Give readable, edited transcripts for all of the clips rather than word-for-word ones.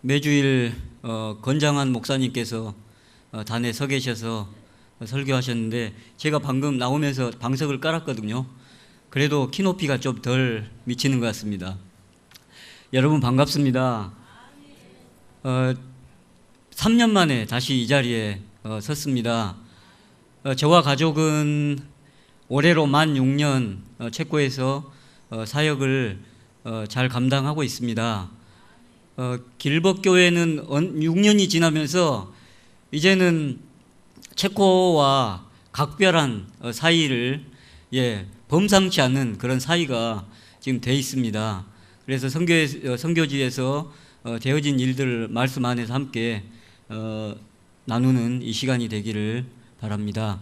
매주일 건장한 목사님께서 단에 서 계셔서 설교하셨는데 제가 방금 나오면서 방석을 깔았거든요. 그래도 키높이가 좀 덜 미치는 것 같습니다. 여러분 반갑습니다. 3년 만에 다시 이 자리에 섰습니다. 저와 가족은 올해로 만 6년 체코에서 사역을 잘 감당하고 있습니다. 길법교회는 6년이 지나면서 이제는 체코와 각별한 사이를 범상치 않은 그런 사이가 지금 돼 있습니다. 그래서 선교지에서 되어진 일들 말씀 안에서 함께 나누는 이 시간이 되기를 바랍니다.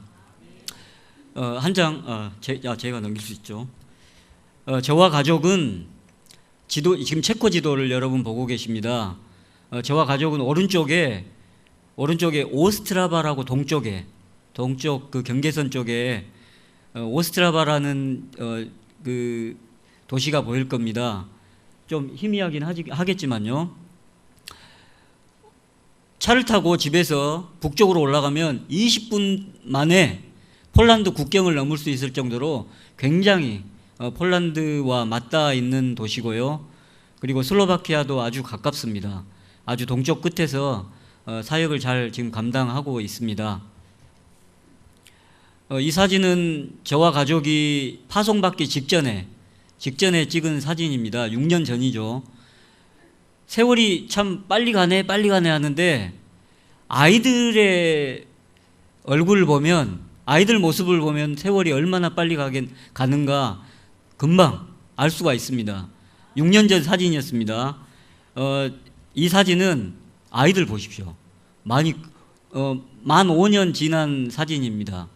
제가 넘길 수 있죠. 저와 가족은 지금 체코 지도를 여러분 보고 계십니다. 저와 가족은 오른쪽에 오스트라바라고 동쪽 그 경계선 쪽에 오스트라바라는 그 도시가 보일 겁니다. 좀 희미하긴 하겠지만요. 차를 타고 집에서 북쪽으로 올라가면 20분 만에 폴란드 국경을 넘을 수 있을 정도로 굉장히 폴란드와 맞닿아 있는 도시고요. 그리고 슬로바키아도 아주 가깝습니다. 아주 동쪽 끝에서 사역을 잘 지금 감당하고 있습니다. 이 사진은 저와 가족이 파송받기 직전에 찍은 사진입니다. 6년 전이죠. 세월이 참 빨리 가네 하는데 아이들의 얼굴을 보면, 아이들 모습을 보면 세월이 얼마나 빨리 가는가 금방 알 수가 있습니다. 6년 전 사진이었습니다. 이 사진은 아이들 보십시오. 만 5년 지난 사진입니다.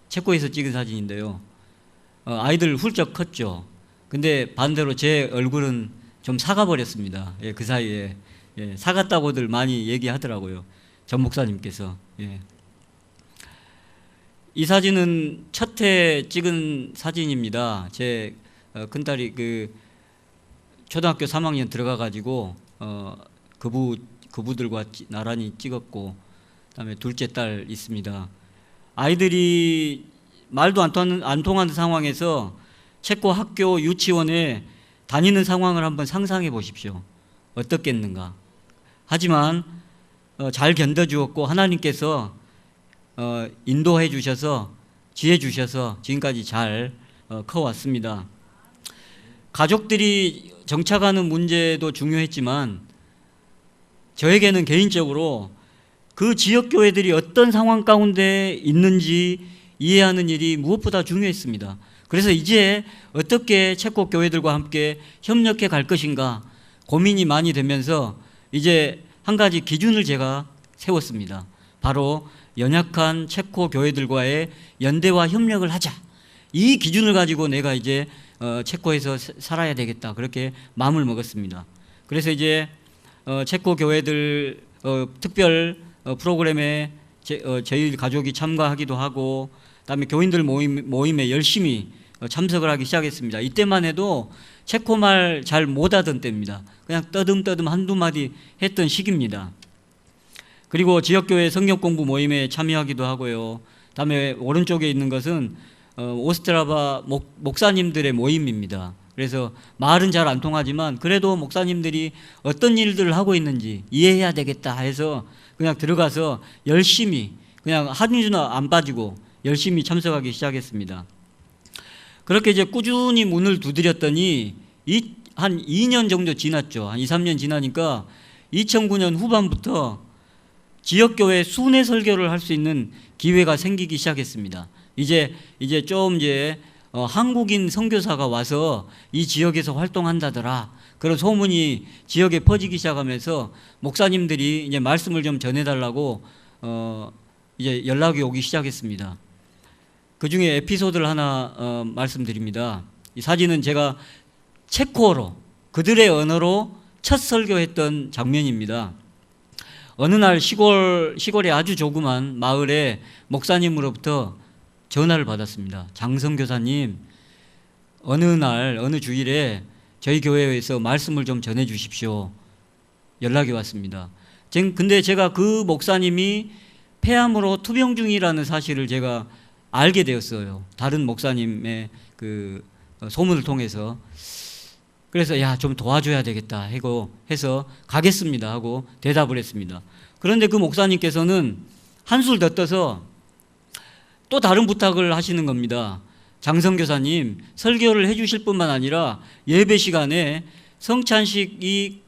체코에서 찍은 사진인데요. 아이들 훌쩍 컸죠. 근데 반대로 제 얼굴은 좀 사가버렸습니다. 그 사이에. 사갔다고들 많이 얘기하더라고요. 전 목사님께서. 이 사진은 첫 해 찍은 사진입니다. 제 큰딸이 그 초등학교 3학년 들어가가지고 그부들과 나란히 찍었고, 그다음에 둘째 딸 있습니다. 아이들이 말도 안 통하는 상황에서 체코 학교 유치원에 다니는 상황을 한번 상상해 보십시오. 어떻겠는가. 하지만 잘 견뎌주었고 하나님께서 인도해 주셔서 지혜 주셔서 지금까지 잘 커왔습니다. 가족들이 정착하는 문제도 중요했지만 저에게는 개인적으로 그 지역 교회들이 어떤 상황 가운데 있는지 이해하는 일이 무엇보다 중요했습니다. 그래서 이제 어떻게 체코 교회들과 함께 협력해 갈 것인가 고민이 많이 되면서 이제 한 가지 기준을 제가 세웠습니다. 바로 연약한 체코 교회들과의 연대와 협력을 하자. 이 기준을 가지고 내가 이제 체코에서 살아야 되겠다. 그렇게 마음을 먹었습니다. 그래서 이제 체코 교회들 특별 프로그램에 저희 가족이 참가하기도 하고, 그다음에 교인들 모임에 열심히 참석을 하기 시작했습니다. 이때만 해도 체코말 잘 못하던 때입니다. 그냥 떠듬 한두 마디 했던 시기입니다. 그리고 지역교회 성경공부 모임에 참여하기도 하고요. 그다음에 오른쪽에 있는 것은 오스트라바 목사님들의 모임입니다. 그래서 말은 잘 안 통하지만 그래도 목사님들이 어떤 일들을 하고 있는지 이해해야 되겠다 해서 그냥 들어가서 열심히 그냥 한 주나 안 빠지고 열심히 참석하기 시작했습니다. 그렇게 이제 꾸준히 문을 두드렸더니 한 2년 정도 지났죠. 한 2, 3년 지나니까 2009년 후반부터 지역교회 순회 설교를 할 수 있는 기회가 생기기 시작했습니다. 이제 한국인 선교사가 와서 이 지역에서 활동한다더라. 그런 소문이 지역에 퍼지기 시작하면서 목사님들이 이제 말씀을 좀 전해달라고 이제 연락이 오기 시작했습니다. 그 중에 에피소드를 하나 말씀드립니다. 이 사진은 제가 체코어로 그들의 언어로 첫 설교했던 장면입니다. 어느 날 시골의 아주 조그만 마을에 목사님으로부터 전화를 받았습니다. 장성교사님, 어느 주일에 저희 교회에서 말씀을 좀 전해 주십시오. 연락이 왔습니다. 근데 제가 그 목사님이 폐암으로 투병 중이라는 사실을 제가 알게 되었어요. 다른 목사님의 그 소문을 통해서. 그래서 야, 좀 도와줘야 되겠다 하고 해서 가겠습니다 하고 대답을 했습니다. 그런데 그 목사님께서는 한술 더 떠서 또 다른 부탁을 하시는 겁니다. 장성교사님, 설교를 해주실 뿐만 아니라 예배 시간에 성찬식이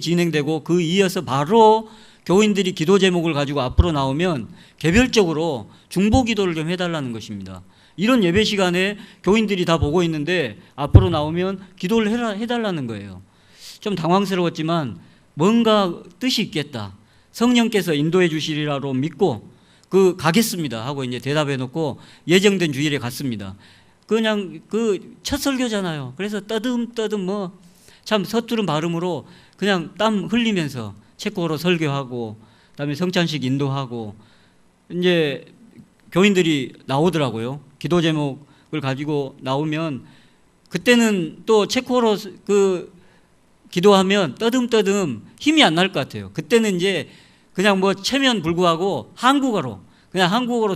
진행되고 그 이어서 바로 교인들이 기도 제목을 가지고 앞으로 나오면 개별적으로 중보 기도를 좀 해달라는 것입니다. 이런 예배 시간에 교인들이 다 보고 있는데 앞으로 나오면 기도를 해달라는 거예요. 좀 당황스러웠지만 뭔가 뜻이 있겠다. 성령께서 인도해 주시리라로 믿고 가겠습니다 하고 이제 대답해 놓고 예정된 주일에 갔습니다. 그냥 첫 설교잖아요. 그래서 떠듬떠듬 참 서투른 발음으로 그냥 땀 흘리면서 체코어로 설교하고 그다음에 성찬식 인도하고 이제 교인들이 나오더라고요. 기도 제목을 가지고 나오면 그때는 또 체코어로 기도하면 떠듬떠듬 힘이 안 날 것 같아요. 그때는 이제 그냥 체면 불구하고 한국어로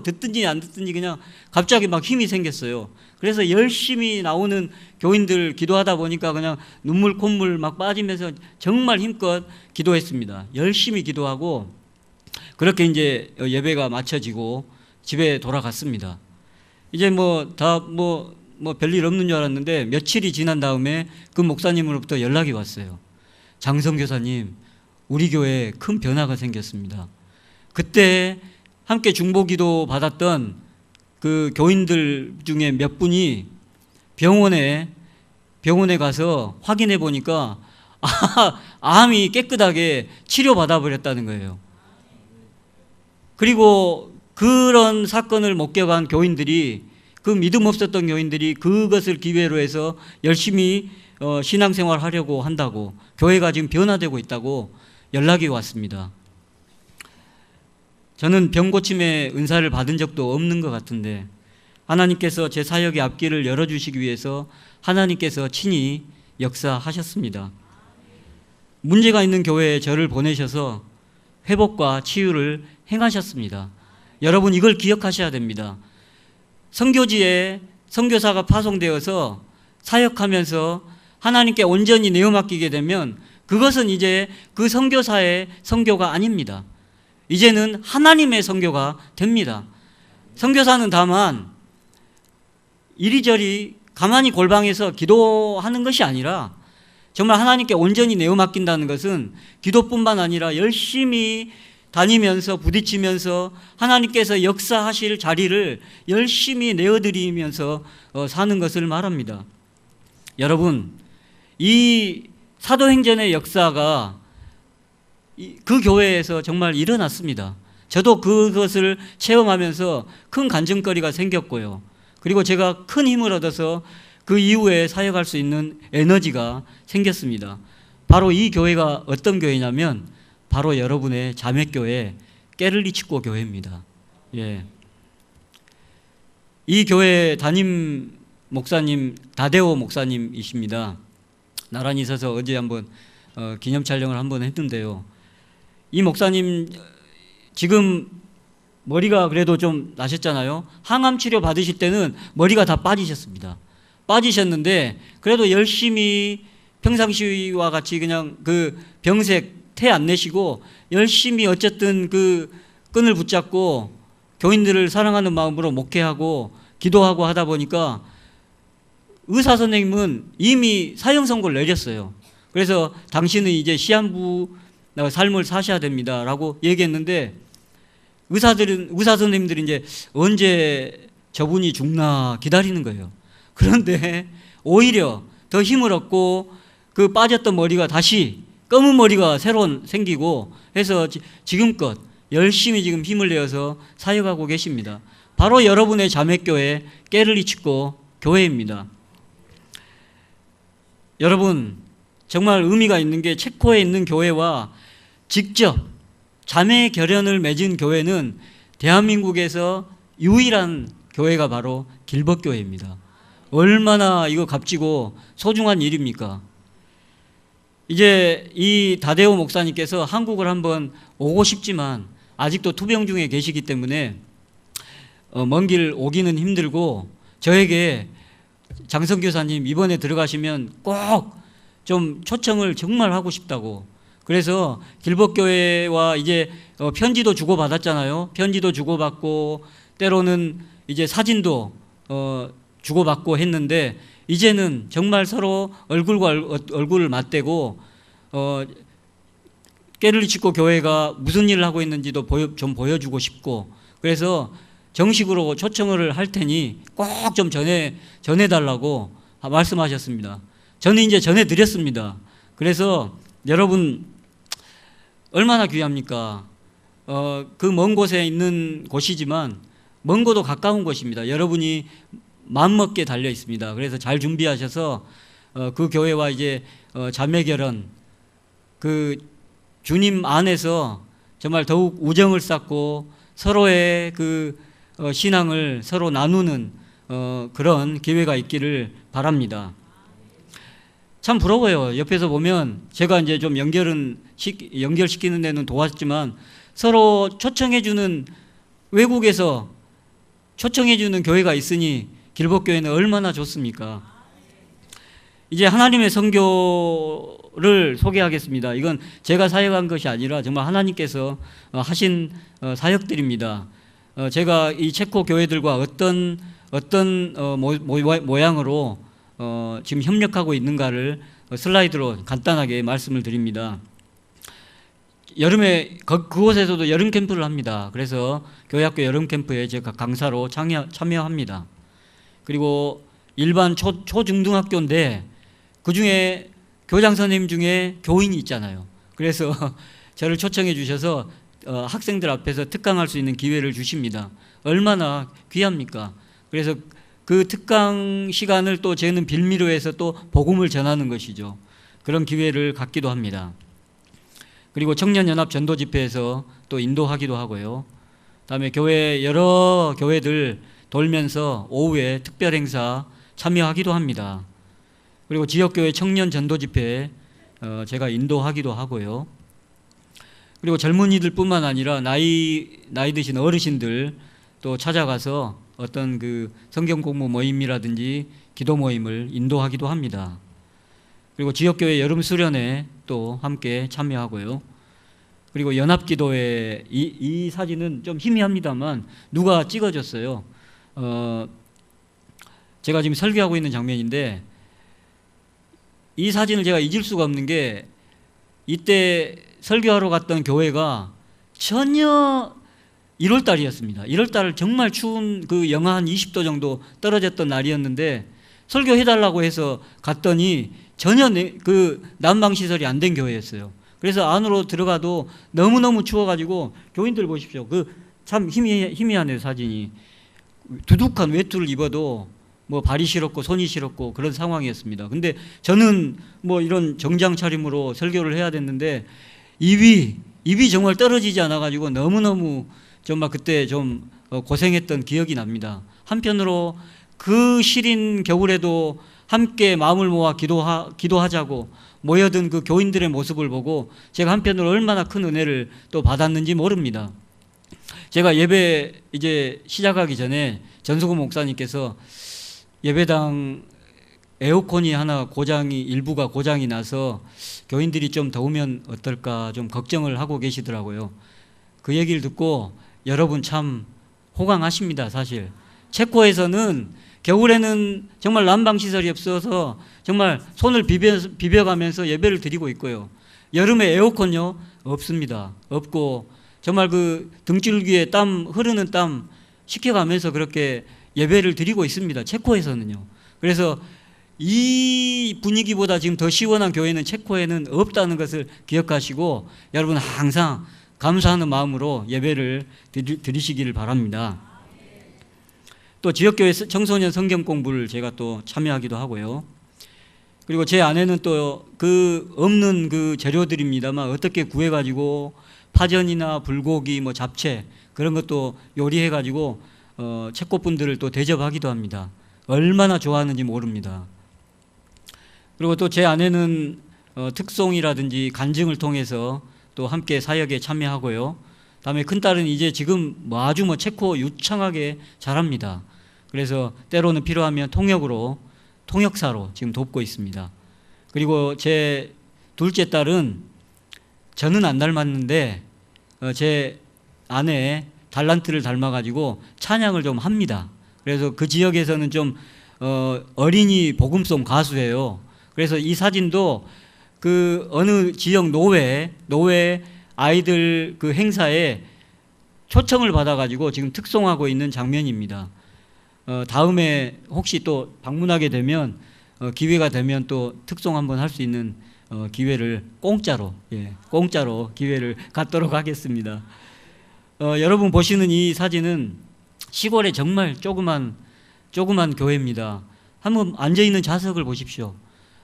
듣든지 안 듣든지 그냥 갑자기 막 힘이 생겼어요. 그래서 열심히 나오는 교인들 기도하다 보니까 그냥 눈물 콧물 막 빠지면서 정말 힘껏 기도했습니다. 열심히 기도하고 그렇게 이제 예배가 마쳐지고 집에 돌아갔습니다. 이제 별일 없는 줄 알았는데 며칠이 지난 다음에 그 목사님으로부터 연락이 왔어요. 장성교사님, 우리 교회에 큰 변화가 생겼습니다. 그때 함께 중보기도 받았던 그 교인들 중에 몇 분이 병원에 가서 확인해 보니까 암이 깨끗하게 치료받아 버렸다는 거예요. 그리고 그런 사건을 목격한 교인들이, 그 믿음 없었던 교인들이 그것을 기회로 해서 열심히 신앙생활 하려고 한다고, 교회가 지금 변화되고 있다고 연락이 왔습니다. 저는 병고침의 은사를 받은 적도 없는 것 같은데 하나님께서 제 사역의 앞길을 열어주시기 위해서 하나님께서 친히 역사하셨습니다. 문제가 있는 교회에 저를 보내셔서 회복과 치유를 행하셨습니다. 여러분, 이걸 기억하셔야 됩니다. 선교지에 선교사가 파송되어서 사역하면서 하나님께 온전히 내어맡기게 되면 그것은 이제 그 선교사의 선교가 아닙니다. 이제는 하나님의 선교가 됩니다. 선교사는 다만 이리저리 가만히 골방에서 기도하는 것이 아니라 정말 하나님께 온전히 내어맡긴다는 것은 기도뿐만 아니라 열심히 다니면서 부딪히면서 하나님께서 역사하실 자리를 열심히 내어드리면서 사는 것을 말합니다. 여러분, 이 사도행전의 역사가 그 교회에서 정말 일어났습니다. 저도 그것을 체험하면서 큰 간증거리가 생겼고요. 그리고 제가 큰 힘을 얻어서 그 이후에 사역할 수 있는 에너지가 생겼습니다. 바로 이 교회가 어떤 교회냐면 바로 여러분의 자매교회 깨를리치고 교회입니다. 예. 이 교회 담임 목사님 다데오 목사님이십니다. 나란히 서서 어제 한번 기념 촬영을 한번 했는데요. 이 목사님 지금 머리가 그래도 좀 나셨잖아요. 항암 치료 받으실 때는 머리가 다 빠지셨는데 그래도 열심히 평상시와 같이 그냥 그 병색 태 안 내시고 열심히 어쨌든 그 끈을 붙잡고 교인들을 사랑하는 마음으로 목회하고 기도하고 하다 보니까 의사 선생님은 이미 사형 선고를 내렸어요. 그래서 당신은 이제 시한부 삶을 사셔야 됩니다 라고 얘기했는데 의사 선생님들이 이제 언제 저분이 죽나 기다리는 거예요. 그런데 오히려 더 힘을 얻고 그 빠졌던 머리가 다시 검은 머리가 새로 생기고 해서 지금껏 열심히 지금 힘을 내어서 사역하고 계십니다. 바로 여러분의 자매교회 깨를리치고 교회입니다. 여러분, 정말 의미가 있는 게 체코에 있는 교회와 직접 자매 결연을 맺은 교회는 대한민국에서 유일한 교회가 바로 길벗교회입니다. 얼마나 이거 값지고 소중한 일입니까? 이제 이 다데오 목사님께서 한국을 한번 오고 싶지만 아직도 투병 중에 계시기 때문에 먼 길 오기는 힘들고 저에게 장성 교사님 이번에 들어가시면 꼭 좀 초청을 정말 하고 싶다고. 그래서 길법교회와 이제 편지도 주고받았잖아요. 편지도 주고받고 때로는 이제 사진도 주고받고 했는데 이제는 정말 서로 얼굴과 얼굴을 맞대고 깨르치코 교회가 무슨 일을 하고 있는지도 좀 보여주고 싶고, 그래서 정식으로 초청을 할 테니 꼭 좀 전해달라고 말씀하셨습니다. 저는 이제 전해드렸습니다. 그래서 여러분 얼마나 귀합니까? 그 먼 곳에 있는 곳이지만 먼 곳도 가까운 곳입니다. 여러분이 마음먹게 달려 있습니다. 그래서 잘 준비하셔서 그 교회와 이제 자매결혼, 그 주님 안에서 정말 더욱 우정을 쌓고 서로의 그 신앙을 서로 나누는 그런 기회가 있기를 바랍니다. 참 부러워요. 옆에서 보면 제가 이제 좀 연결시키는 데는 도왔지만 서로 초청해주는, 외국에서 초청해주는 교회가 있으니 길법교회는 얼마나 좋습니까? 이제 하나님의 선교를 소개하겠습니다. 이건 제가 사역한 것이 아니라 정말 하나님께서 하신 사역들입니다. 제가 이 체코 교회들과 어떤 모양으로 지금 협력하고 있는가를 슬라이드로 간단하게 말씀을 드립니다. 여름에 그곳에서도 여름 캠프를 합니다. 그래서 교회학교 여름 캠프에 제가 강사로 참여합니다. 그리고 일반 초중등학교인데 그 중에 교장 선생님 중에 교인이 있잖아요. 그래서 저를 초청해 주셔서 학생들 앞에서 특강할 수 있는 기회를 주십니다. 얼마나 귀합니까? 그래서 그 특강 시간을 또 저는 빌미로 해서 또 복음을 전하는 것이죠. 그런 기회를 갖기도 합니다. 그리고 청년연합 전도집회에서 또 인도하기도 하고요. 그다음에 교회 여러 교회들 돌면서 오후에 특별 행사 참여하기도 합니다. 그리고 지역교회 청년 전도집회에 제가 인도하기도 하고요. 그리고 젊은이들 뿐만 아니라 나이 드신 어르신들 또 찾아가서 어떤 그 성경 공부 모임이라든지 기도 모임을 인도하기도 합니다. 그리고 지역교회 여름 수련회 또 함께 참여하고요. 그리고 연합기도회, 이 사진은 좀 희미합니다만 누가 찍어줬어요. 제가 지금 설교하고 있는 장면인데 이 사진을 제가 잊을 수가 없는 게, 이때 설교하러 갔던 교회가 전혀 1월달이었습니다. 1월달 정말 추운 그 영하 한 20도 정도 떨어졌던 날이었는데 설교해달라고 해서 갔더니 전혀 그 난방시설이 안 된 교회였어요. 그래서 안으로 들어가도 너무너무 추워가지고 교인들 보십시오. 그 참 희미하네요, 사진이. 두둑한 외투를 입어도 뭐 발이 시렵고 손이 시렵고 그런 상황이었습니다. 근데 저는 뭐 이런 정장 차림으로 설교를 해야 됐는데 입이 정말 떨어지지 않아가지고 너무너무 정말 그때 좀 고생했던 기억이 납니다. 한편으로 그 시린 겨울에도 함께 마음을 모아 기도하자고 모여든 그 교인들의 모습을 보고 제가 한편으로 얼마나 큰 은혜를 또 받았는지 모릅니다. 제가 예배 이제 시작하기 전에 전수구 목사님께서 예배당 에어컨이 하나 일부가 고장이 나서 교인들이 좀 더우면 어떨까 좀 걱정을 하고 계시더라고요. 그 얘기를 듣고 여러분 참 호강하십니다. 사실 체코에서는 겨울에는 정말 난방시설이 없어서 정말 손을 비벼가면서 예배를 드리고 있고요. 여름에 에어컨요? 없습니다. 없고 정말 그 등줄기에 흐르는 땀 식혀가면서 그렇게 예배를 드리고 있습니다. 체코에서는요. 그래서 이 분위기보다 지금 더 시원한 교회는 체코에는 없다는 것을 기억하시고 여러분 항상 감사하는 마음으로 예배를 드리시기를 바랍니다. 또 지역교회 청소년 성경 공부를 제가 또 참여하기도 하고요. 그리고 제 아내는 또 그 없는 그 재료들입니다만 어떻게 구해가지고 파전이나 불고기 뭐 잡채 그런 것도 요리해가지고 체코 분들을 또 대접하기도 합니다. 얼마나 좋아하는지 모릅니다. 그리고 또 제 아내는 특송이라든지 간증을 통해서 또 함께 사역에 참여하고요. 다음에 큰딸은 이제 지금 아주 체코 유창하게 잘합니다. 그래서 때로는 필요하면 통역사로 지금 돕고 있습니다. 그리고 제 둘째 딸은 저는 안 닮았는데 제 아내의 달란트를 닮아가지고 찬양을 좀 합니다. 그래서 그 지역에서는 좀 어린이 복음송 가수예요. 그래서 이 사진도 그 어느 지역 노회 아이들 그 행사에 초청을 받아가지고 지금 특송하고 있는 장면입니다. 다음에 혹시 또 방문하게 되면 기회가 되면 또 특송 한번 할 수 있는 기회를 공짜로 기회를 갖도록 하겠습니다. 여러분 보시는 이 사진은 시골의 정말 조그만 교회입니다. 한번 앉아 있는 좌석을 보십시오.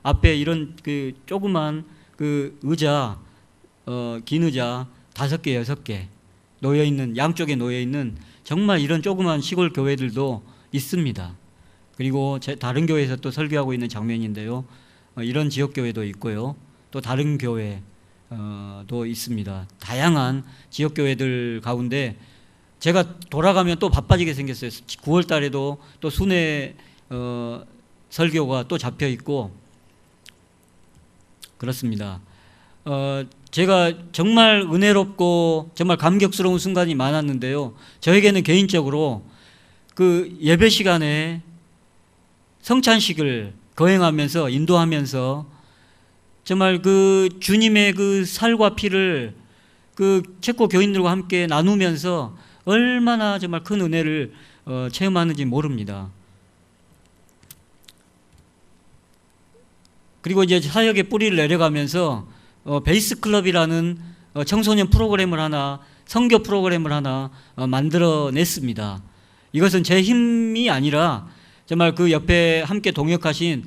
앞에 이런 그 조그만 그 의자, 긴 의자 5개, 6개 놓여 있는, 양쪽에 놓여 있는 정말 이런 조그만 시골 교회들도 있습니다. 그리고 다른 교회에서 또 설교하고 있는 장면인데요. 이런 지역 교회도 있고요. 또 다른 교회도 있습니다. 다양한 지역 교회들 가운데 제가 돌아가면 또 바빠지게 생겼어요. 9월 달에도 또 순회 설교가 또 잡혀 있고 그렇습니다. 제가 정말 은혜롭고 정말 감격스러운 순간이 많았는데요. 저에게는 개인적으로 그 예배 시간에 성찬식을 거행하면서 인도하면서 정말 그 주님의 그 살과 피를 그 체코 교인들과 함께 나누면서 얼마나 정말 큰 은혜를 체험하는지 모릅니다. 그리고 이제 사역의 뿌리를 내려가면서 베이스 클럽이라는 청소년 프로그램을 하나, 선교 프로그램을 하나 만들어냈습니다. 이것은 제 힘이 아니라 정말 그 옆에 함께 동역하신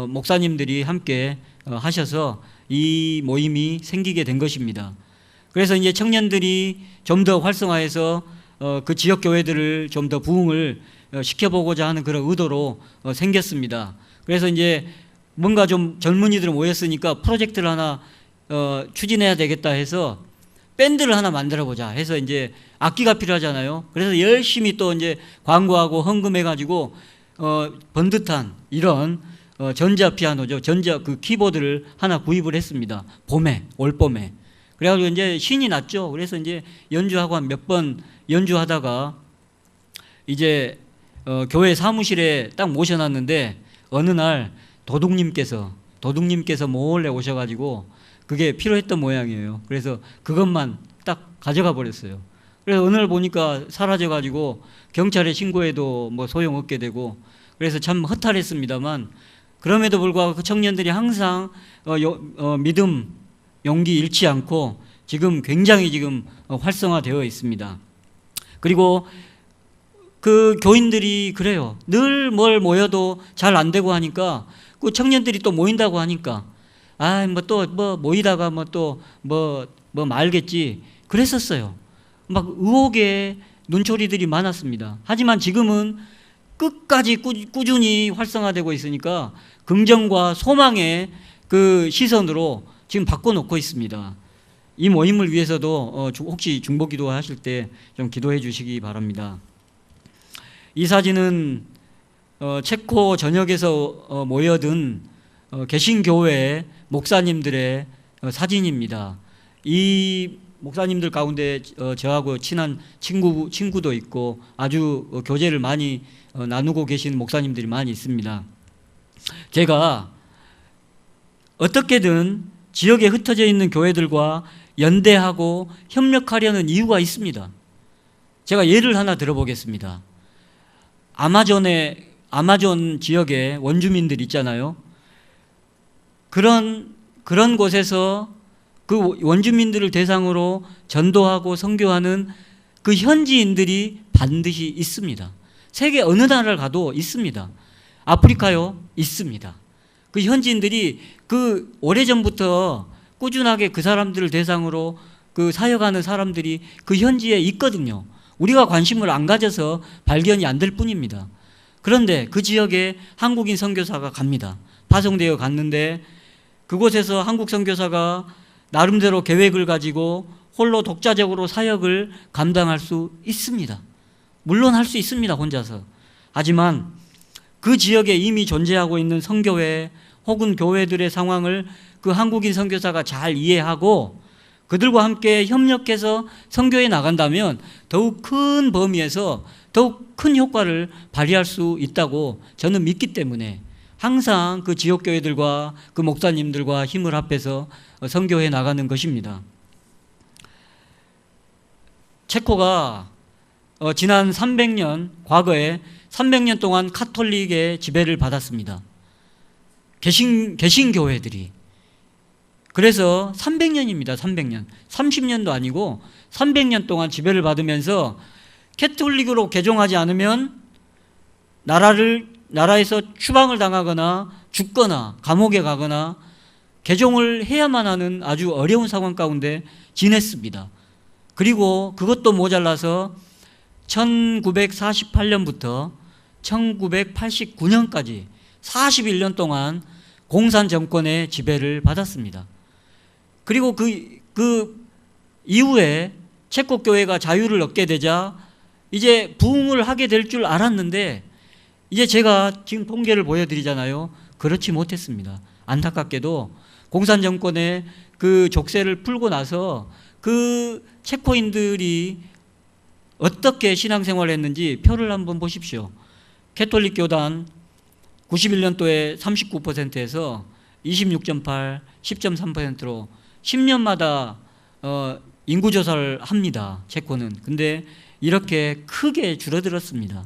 목사님들이 함께 하셔서 이 모임이 생기게 된 것입니다. 그래서 이제 청년들이 좀 더 활성화해서 그 지역 교회들을 좀 더 부흥을 시켜보고자 하는 그런 의도로 생겼습니다. 그래서 이제 뭔가 좀 젊은이들 모였으니까 프로젝트를 하나 추진해야 되겠다 해서 밴드를 하나 만들어보자 해서 이제 악기가 필요하잖아요. 그래서 열심히 또 이제 광고하고 헌금해가지고 번듯한 이런 전자 피아노죠. 전자 그 키보드를 하나 구입을 했습니다. 올봄에. 그래가지고 이제 신이 났죠. 그래서 이제 연주하고 한 몇 번 연주하다가 이제 교회 사무실에 딱 모셔놨는데 어느 날 도둑님께서 몰래 오셔가지고 그게 필요했던 모양이에요. 그래서 그것만 딱 가져가 버렸어요. 그래서 어느 날 보니까 사라져가지고 경찰에 신고해도 뭐 소용없게 되고 그래서 참 허탈했습니다만 그럼에도 불구하고 그 청년들이 항상 믿음, 용기 잃지 않고 지금 굉장히 지금 활성화되어 있습니다. 그리고 그 교인들이 그래요. 늘 뭘 모여도 잘 안 되고 하니까 그 청년들이 또 모인다고 하니까 모이다가 말겠지 그랬었어요. 막 의혹의 눈초리들이 많았습니다. 하지만 지금은 끝까지 꾸준히 활성화되고 있으니까 긍정과 소망의 그 시선으로 지금 바꿔놓고 있습니다. 이 모임을 위해서도 혹시 중보기도 하실 때 좀 기도해 주시기 바랍니다. 이 사진은 체코 전역에서 모여든 개신교회 목사님들의 사진입니다. 이 목사님들 가운데 저하고 친한 친구도 있고 아주 교제를 많이 나누고 계신 목사님들이 많이 있습니다. 제가 어떻게든 지역에 흩어져 있는 교회들과 연대하고 협력하려는 이유가 있습니다. 제가 예를 하나 들어보겠습니다. 아마존 지역에 원주민들 있잖아요. 그런 곳에서 그 원주민들을 대상으로 전도하고 선교하는 그 현지인들이 반드시 있습니다. 세계 어느 나라를 가도 있습니다. 아프리카요? 있습니다. 그 현지인들이 그 오래전부터 꾸준하게 그 사람들을 대상으로 그 사역하는 사람들이 그 현지에 있거든요. 우리가 관심을 안 가져서 발견이 안 될 뿐입니다. 그런데 그 지역에 한국인 선교사가 갑니다. 파송되어 갔는데 그곳에서 한국 선교사가 나름대로 계획을 가지고 홀로 독자적으로 사역을 감당할 수 있습니다. 물론 할 수 있습니다, 혼자서. 하지만 그 지역에 이미 존재하고 있는 선교회 혹은 교회들의 상황을 그 한국인 선교사가 잘 이해하고 그들과 함께 협력해서 선교에 나간다면 더욱 큰 범위에서 더욱 큰 효과를 발휘할 수 있다고 저는 믿기 때문에 항상 그 지역교회들과 그 목사님들과 힘을 합해서 선교해 나가는 것입니다. 체코가 지난 300년, 과거에 300년 동안 카톨릭의 지배를 받았습니다. 개신교회들이. 그래서 300년입니다. 300년. 30년도 아니고 300년 동안 지배를 받으면서 캐톨릭으로 개종하지 않으면 나라에서 추방을 당하거나 죽거나 감옥에 가거나 개종을 해야만 하는 아주 어려운 상황 가운데 지냈습니다. 그리고 그것도 모자라서 1948년부터 1989년까지 41년 동안 공산 정권의 지배를 받았습니다. 그리고 그 이후에 체코 교회가 자유를 얻게 되자 이제 부흥을 하게 될 줄 알았는데 이제 제가 지금 통계를 보여드리잖아요. 그렇지 못했습니다. 안타깝게도 공산 정권의 그 족쇄를 풀고 나서 그 체코인들이 어떻게 신앙생활을 했는지 표를 한번 보십시오. 캐톨릭 교단 91년도에 39%에서 26.8, 10.3%로 10년마다 인구조사를 합니다. 체코는. 근데 이렇게 크게 줄어들었습니다.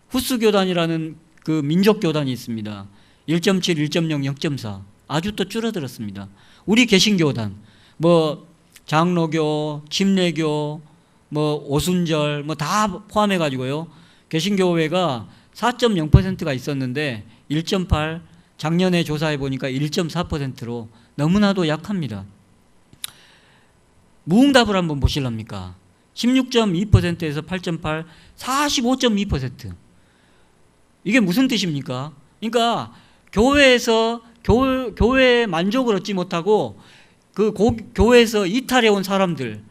후스 교단이라는 그 민족 교단이 있습니다. 1.7, 1.0, 0.4 아주 또 줄어들었습니다. 우리 개신교단 뭐 장로교, 침례교, 뭐 오순절 뭐 다 포함해 가지고요. 개신교회가 4.0%가 있었는데 1.8, 작년에 조사해 보니까 1.4%로 너무나도 약합니다. 무응답을 한번 보실랍니까? 16.2%에서 8.8, 45.2%. 이게 무슨 뜻입니까? 그러니까 교회에서 교회의 만족을 얻지 못하고 그 교회에서 이탈해 온 사람들이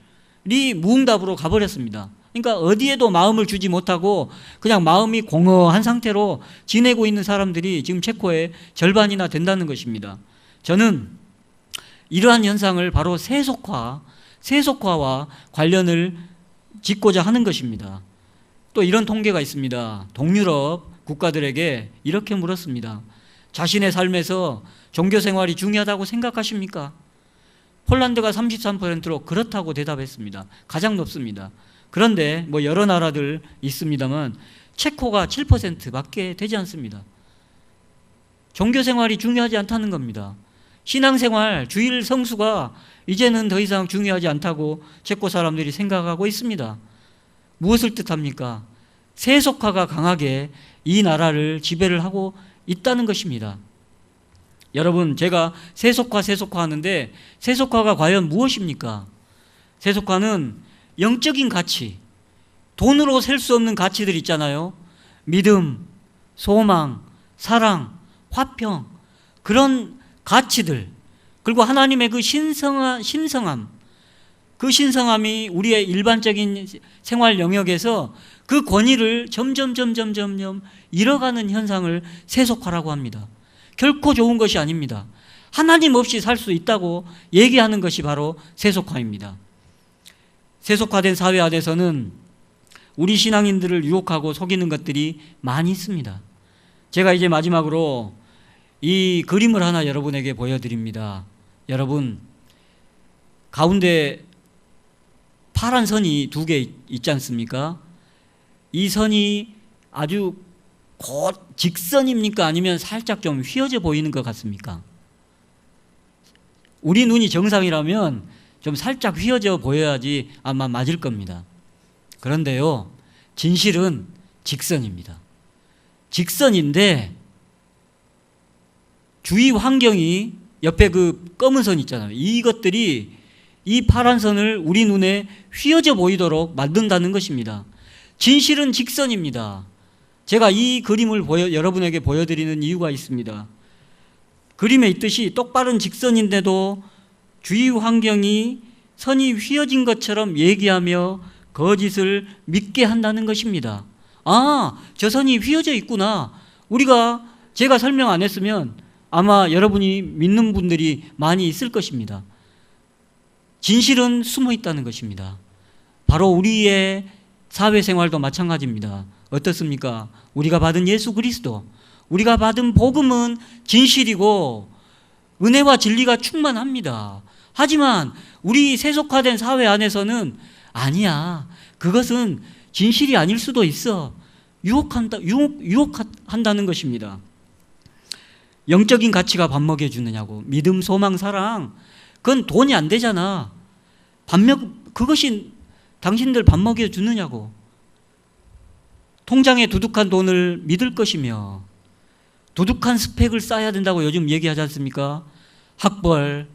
무응답으로 가버렸습니다. 그러니까 어디에도 마음을 주지 못하고 그냥 마음이 공허한 상태로 지내고 있는 사람들이 지금 체코의 절반이나 된다는 것입니다. 저는 이러한 현상을 바로 세속화와 관련을 짓고자 하는 것입니다. 또 이런 통계가 있습니다. 동유럽 국가들에게 이렇게 물었습니다. 자신의 삶에서 종교 생활이 중요하다고 생각하십니까? 폴란드가 33%로 그렇다고 대답했습니다. 가장 높습니다. 그런데 뭐 여러 나라들 있습니다만 체코가 7%밖에 되지 않습니다. 종교 생활이 중요하지 않다는 겁니다. 신앙생활, 주일 성수가 이제는 더 이상 중요하지 않다고 체코 사람들이 생각하고 있습니다. 무엇을 뜻합니까? 세속화가 강하게 이 나라를 지배를 하고 있다는 것입니다. 여러분, 제가 세속화 하는데 세속화가 과연 무엇입니까? 세속화는 영적인 가치, 돈으로 셀 수 없는 가치들 있잖아요. 믿음, 소망, 사랑, 화평, 그런 가치들, 그리고 하나님의 그 신성함, 그 신성함이 우리의 일반적인 생활 영역에서 그 권위를 점점 잃어가는 현상을 세속화라고 합니다. 결코 좋은 것이 아닙니다. 하나님 없이 살 수 있다고 얘기하는 것이 바로 세속화입니다. 세속화된 사회 안에서는 우리 신앙인들을 유혹하고 속이는 것들이 많이 있습니다. 제가 이제 마지막으로 이 그림을 하나 여러분에게 보여드립니다. 여러분, 가운데 파란 선이 두 개 있지 않습니까? 이 선이 아주 곧 직선입니까? 아니면 살짝 좀 휘어져 보이는 것 같습니까? 우리 눈이 정상이라면 좀 살짝 휘어져 보여야지 아마 맞을 겁니다. 그런데요, 진실은 직선입니다. 직선인데 주위 환경이 옆에 그 검은 선 있잖아요. 이것들이 이 파란 선을 우리 눈에 휘어져 보이도록 만든다는 것입니다. 진실은 직선입니다. 제가 이 그림을 여러분에게 보여드리는 이유가 있습니다. 그림에 있듯이 똑바른 직선인데도 주위 환경이 선이 휘어진 것처럼 얘기하며 거짓을 믿게 한다는 것입니다. 아, 저 선이 휘어져 있구나. 제가 설명 안 했으면 아마 여러분이 믿는 분들이 많이 있을 것입니다. 진실은 숨어 있다는 것입니다. 바로 우리의 사회생활도 마찬가지입니다. 어떻습니까? 우리가 받은 예수 그리스도, 우리가 받은 복음은 진실이고 은혜와 진리가 충만합니다. 하지만 우리 세속화된 사회 안에서는 아니야, 그것은 진실이 아닐 수도 있어. 유혹한다는 것입니다. 영적인 가치가 밥 먹여주느냐고. 믿음, 소망, 사랑, 그건 돈이 안 되잖아. 그것이 당신들 밥 먹여주느냐고. 통장에 두둑한 돈을 믿을 것이며 두둑한 스펙을 쌓아야 된다고 요즘 얘기하지 않습니까? 학벌,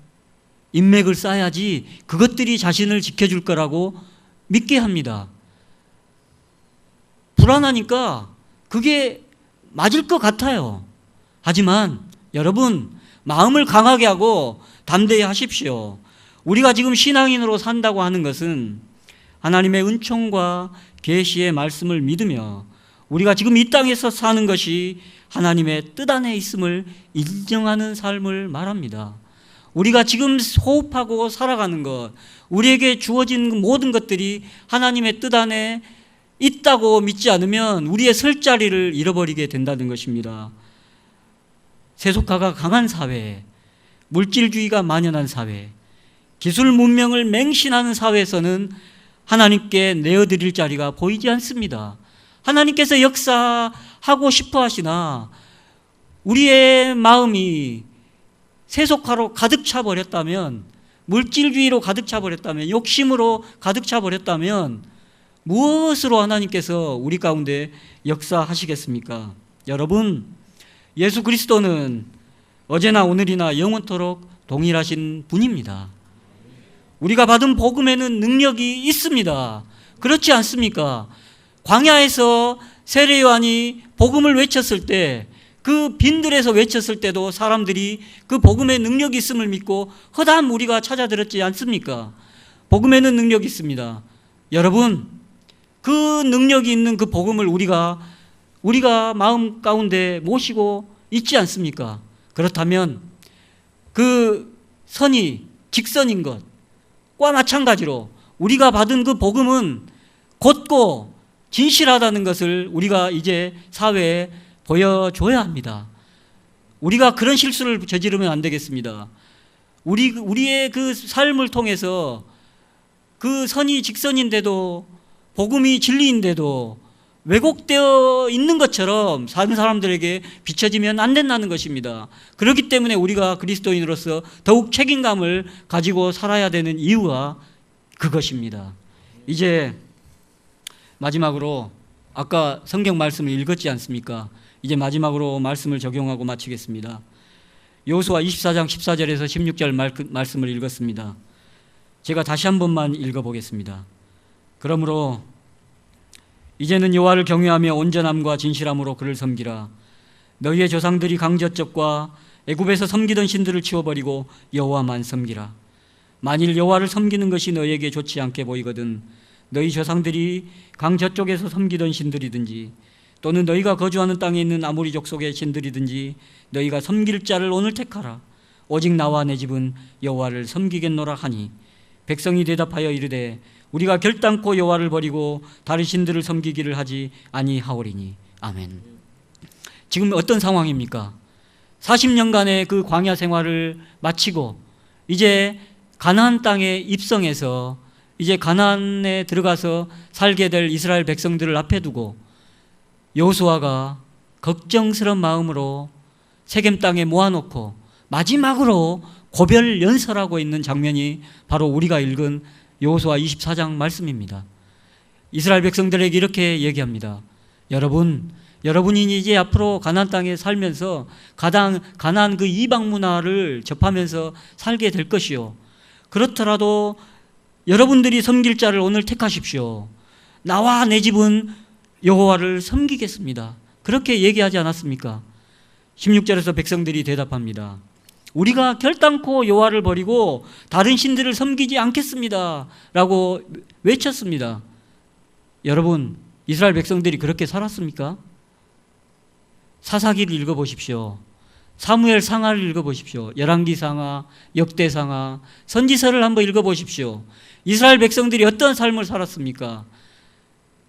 인맥을 쌓아야지 그것들이 자신을 지켜줄 거라고 믿게 합니다. 불안하니까 그게 맞을 것 같아요. 하지만 여러분, 마음을 강하게 하고 담대히 하십시오. 우리가 지금 신앙인으로 산다고 하는 것은 하나님의 은총과 계시의 말씀을 믿으며 우리가 지금 이 땅에서 사는 것이 하나님의 뜻 안에 있음을 인정하는 삶을 말합니다. 우리가 지금 호흡하고 살아가는 것, 우리에게 주어진 모든 것들이 하나님의 뜻 안에 있다고 믿지 않으면 우리의 설 자리를 잃어버리게 된다는 것입니다. 세속화가 강한 사회, 물질주의가 만연한 사회, 기술 문명을 맹신하는 사회에서는 하나님께 내어드릴 자리가 보이지 않습니다. 하나님께서 역사하고 싶어 하시나 우리의 마음이 세속화로 가득 차 버렸다면, 물질주의로 가득 차 버렸다면, 욕심으로 가득 차 버렸다면 무엇으로 하나님께서 우리 가운데 역사하시겠습니까? 여러분, 예수 그리스도는 어제나 오늘이나 영원토록 동일하신 분입니다. 우리가 받은 복음에는 능력이 있습니다. 그렇지 않습니까? 광야에서 세례 요한이 복음을 외쳤을 때, 그 빈들에서 외쳤을 때도 사람들이 그 복음의 능력이 있음을 믿고 허다한 무리가 찾아들었지 않습니까? 복음에는 능력이 있습니다. 여러분, 그 능력이 있는 그 복음을 우리가 마음 가운데 모시고 있지 않습니까? 그렇다면 그 선이 직선인 것과 마찬가지로 우리가 받은 그 복음은 곧고 진실하다는 것을 우리가 이제 사회에 보여줘야 합니다. 우리가 그런 실수를 저지르면 안 되겠습니다. 우리의 그 삶을 통해서 그 선이 직선인데도 복음이 진리인데도 왜곡되어 있는 것처럼 사는 사람들에게 비춰지면 안 된다는 것입니다. 그렇기 때문에 우리가 그리스도인으로서 더욱 책임감을 가지고 살아야 되는 이유가 그것입니다. 이제 마지막으로 아까 성경 말씀을 읽었지 않습니까? 이제 마지막으로 말씀을 적용하고 마치겠습니다. 여호수아 24장 14절에서 16절 말씀을 읽었습니다. 제가 다시 한 번만 읽어보겠습니다. 그러므로 이제는 여호와를 경외하며 온전함과 진실함으로 그를 섬기라. 너희의 조상들이 강저쪽과 애굽에서 섬기던 신들을 치워버리고 여호와만 섬기라. 만일 여호와를 섬기는 것이 너희에게 좋지 않게 보이거든 너희 조상들이 강저쪽에서 섬기던 신들이든지 또는 너희가 거주하는 땅에 있는 아모리 족속의 신들이든지 너희가 섬길 자를 오늘 택하라. 오직 나와 내 집은 여호와를 섬기겠노라 하니 백성이 대답하여 이르되 우리가 결단코 여호와를 버리고 다른 신들을 섬기기를 하지 아니하오리니. 아멘. 지금 어떤 상황입니까? 40년간의 그 광야 생활을 마치고 이제 가나안 땅에 입성해서 이제 가나안에 들어가서 살게 될 이스라엘 백성들을 앞에 두고 여호수아가 걱정스러운 마음으로 세겜 땅에 모아놓고 마지막으로 고별 연설하고 있는 장면이 바로 우리가 읽은 여호수아 24장 말씀입니다. 이스라엘 백성들에게 이렇게 얘기합니다. 여러분이 이제 앞으로 가나안 땅에 살면서 가나안 그 이방 문화를 접하면서 살게 될 것이요. 그렇더라도 여러분들이 섬길 자를 오늘 택하십시오. 나와 내 집은 여호와를 섬기겠습니다. 그렇게 얘기하지 않았습니까? 16절에서 백성들이 대답합니다. 우리가 결단코 여호와를 버리고 다른 신들을 섬기지 않겠습니다 라고 외쳤습니다. 여러분, 이스라엘 백성들이 그렇게 살았습니까? 사사기를 읽어보십시오. 사무엘 상하를 읽어보십시오. 열왕기 상하, 역대 상하, 선지서를 한번 읽어보십시오. 이스라엘 백성들이 어떤 삶을 살았습니까?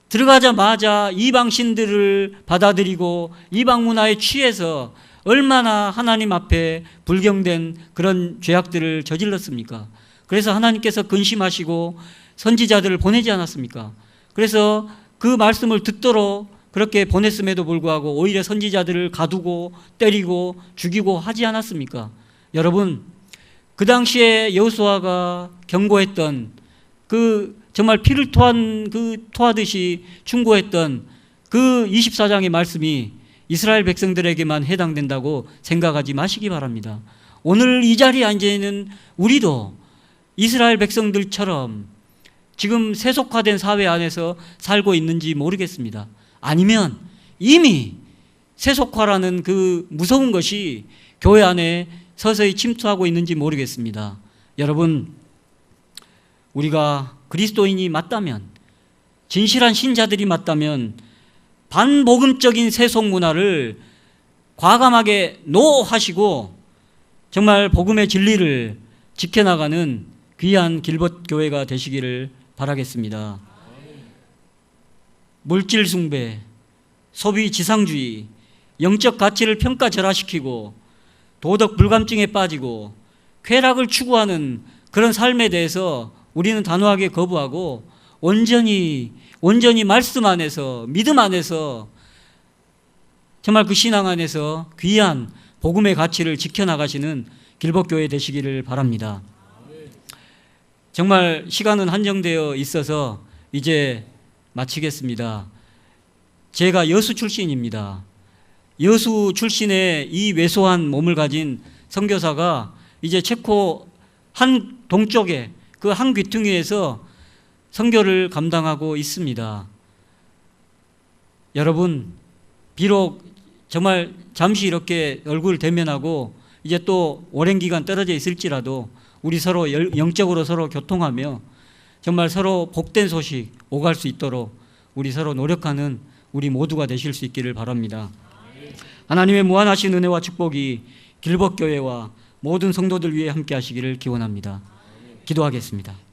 들어가자마자 이방 신들을 받아들이고 이방 문화에 취해서 얼마나 하나님 앞에 불경된 그런 죄악들을 저질렀습니까? 그래서 하나님께서 근심하시고 선지자들을 보내지 않았습니까? 그래서 그 말씀을 듣도록 그렇게 보냈음에도 불구하고 오히려 선지자들을 가두고 때리고 죽이고 하지 않았습니까? 여러분, 그 당시에 여호수아가 경고했던 그 정말 피를 토하듯이 충고했던 그 24장의 말씀이 이스라엘 백성들에게만 해당된다고 생각하지 마시기 바랍니다. 오늘 이 자리에 앉아 있는 우리도 이스라엘 백성들처럼 지금 세속화된 사회 안에서 살고 있는지 모르겠습니다. 아니면 이미 세속화라는 그 무서운 것이 교회 안에 서서히 침투하고 있는지 모르겠습니다. 여러분, 우리가 그리스도인이 맞다면, 진실한 신자들이 맞다면 반복음적인 세속 문화를 과감하게 노하시고 정말 복음의 진리를 지켜나가는 귀한 길벗 교회가 되시기를 바라겠습니다. 물질 숭배, 소비 지상주의, 영적 가치를 평가절하시키고 도덕 불감증에 빠지고 쾌락을 추구하는 그런 삶에 대해서 우리는 단호하게 거부하고 온전히 말씀 안에서, 믿음 안에서, 정말 그 신앙 안에서 귀한 복음의 가치를 지켜나가시는 길벗교회 되시기를 바랍니다. 정말 시간은 한정되어 있어서 이제 마치겠습니다. 제가 여수 출신입니다. 여수 출신의 이 왜소한 몸을 가진 선교사가 이제 체코 한 동쪽에 그 한 귀퉁이에서 선교를 감당하고 있습니다. 여러분, 비록 정말 잠시 이렇게 얼굴 대면하고 이제 또 오랜 기간 떨어져 있을지라도 우리 서로 영적으로 서로 교통하며 정말 서로 복된 소식 오갈 수 있도록 우리 서로 노력하는 우리 모두가 되실 수 있기를 바랍니다. 하나님의 무한하신 은혜와 축복이 길벗교회와 모든 성도들 위해 함께 하시기를 기원합니다. 기도하겠습니다.